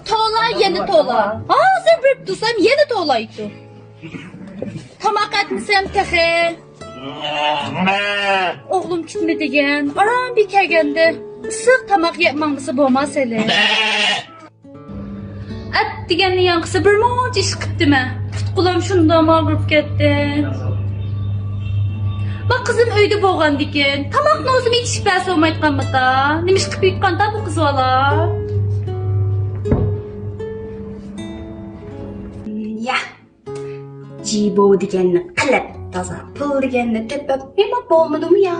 To'la, yana to'la. Hozir bilib tursam, yana to'laydi. Tomoq atmasam taxi. O'g'lim kimni degan? Aram bir kelganda issiq tomoq yeymanmisa bo'lmas edi. At deganni yanqisi bir muncha ish qilibdimi? Tutqulam shundoq mag'rib ketdi. Bak kızım uyda bo'lgandikin. Tomoqni o'zim yetishib bersa olmayotganmida. Nima ish qilib yutqanda bu qiz bola? Ya, jibo deganni qilib toza, pul deganni tepib, nima bo'lmadimi ya?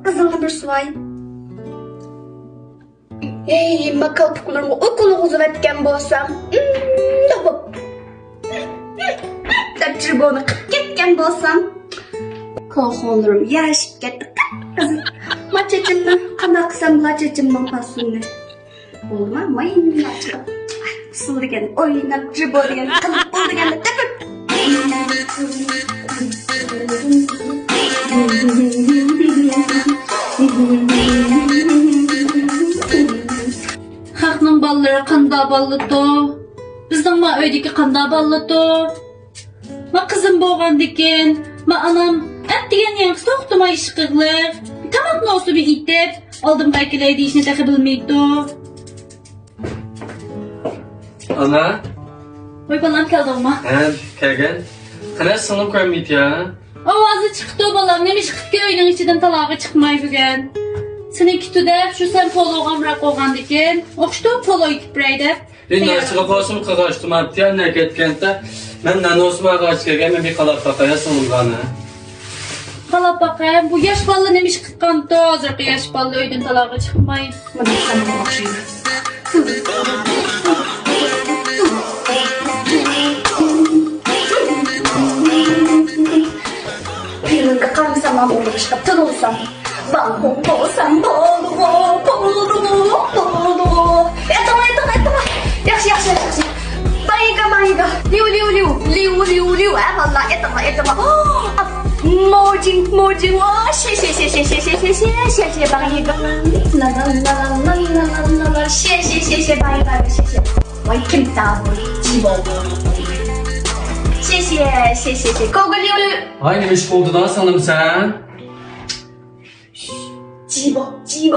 Qizilga bir suvay. Ey, makal pukularımı okulu uzun etken bolsam, dep jiboni qilib ketgan bolsam, kolxonlarım yarashib ketdi. Machachimni qanday qilsam machachimning pasunni. Bo'lma, mayinga chiqib. Sul degan o'ynab jibo degan qilib pul deganni tepib. Xalqning balları qanday balladı? Bizning ma uydagi qanday balladı? Ma qizim bo'lgandikin, ma anam at degan yangi to'xtamay ish qilib, tomoqni o'sib itib, oldim qaykilar deyishni taxi bilmaydi. Ana? Voy balam keldingmi? Ha, kelgan. Qana sinib ko'rmaydi ya. Ovozi chiqdi balam, nima ish qilib uyning ichidan talog'i chiqmay bugun. Seni kutida shu sen pologamroq qo'ygandikin, o'qishda polo yutib biraydi. Narsaga bosim qilishdim, abtiyan ketganda men nanosma ag'achga men bir qalab taqaya sinilgani. Qalab baqayım, bu yosh bola nima ish qilganda, hozirgi yosh bola uydan talog'i chiqmay. Mana qanday o'xshaydi. Piringa qaramasam ham o'ldirishga turolsam. Banko olsam bo'ldi. Etama. Yaxshi. Bayiga. Liu. Valla etama. Mojing. She. Bayiga. La. She. Bayiga. She. Vay kim tabu. Jibo. She. Kogo liu. Ay nima ish bo'ldi da sanım sen? Jibo. Çık.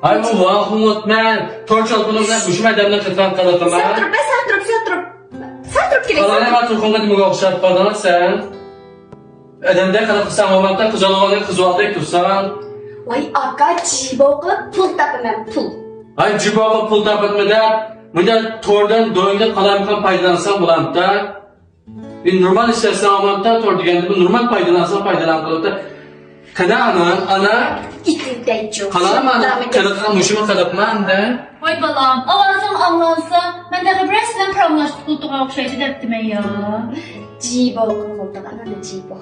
Ay bu vahumut men torçal bunu bilan düşmədəmdən qıtran qalatama. Sen durup. Sen durup Qala gelin. nima turxonga demoq o'xshab qoldan sen. Adamda qilib qilsam olmaqda qizaloqni qizvalday tursan. Vay aka jibo qilib pul topimam pul. Ay jiboga pul topitmada, bunda tordan do'ngdan qalamqan foydalansam bo'lamda. Men normal ishlasam olmaqda tor deganda bu normal foydalansam foydalanqilibda. Kana ana Gittikday çok. Qalaman, qanaqa mushima qilibman-da. Voy balam, ovozim anglansa, men de resmen pramlashib qultuğa o'xshaydi debdim ya. Jibo qilib ana jibo.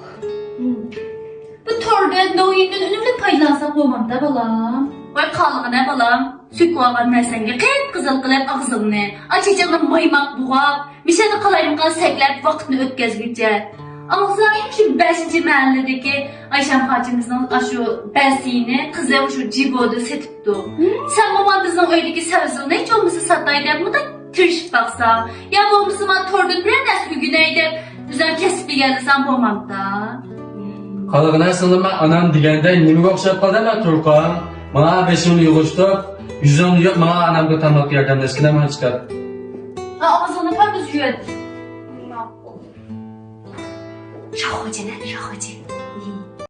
Bu tordan do'yindan unumli foydalansak bo'lmamda balam. Voy qolg'ina balam, sükib olgan narsangga qip qizil qilib og'zingni, achig'ini maymoq bug'ab, mishani qalayrimqan saklab vaqtni o'tkazguncha. Ağzayım şu 5. mahalledeki Ayşem hacımızın şu besini kızı şu ciboda setipti. Sen babam bizim öydeki sözünü hiç olmasa sataydı mı da tırışıp baksa. Ya babamızın tordun bir nasıl güneydi. Güzel kesip gelirsen babam da. Qalıqına sındım ben anam degende nima o'xshab qoldi turqam. Mana 5'ini yig'ishtirib, 110 yo'q, mana anamga tamoq yordamlashgina men chiqar. Ağzını pek üzgün. Şahocene.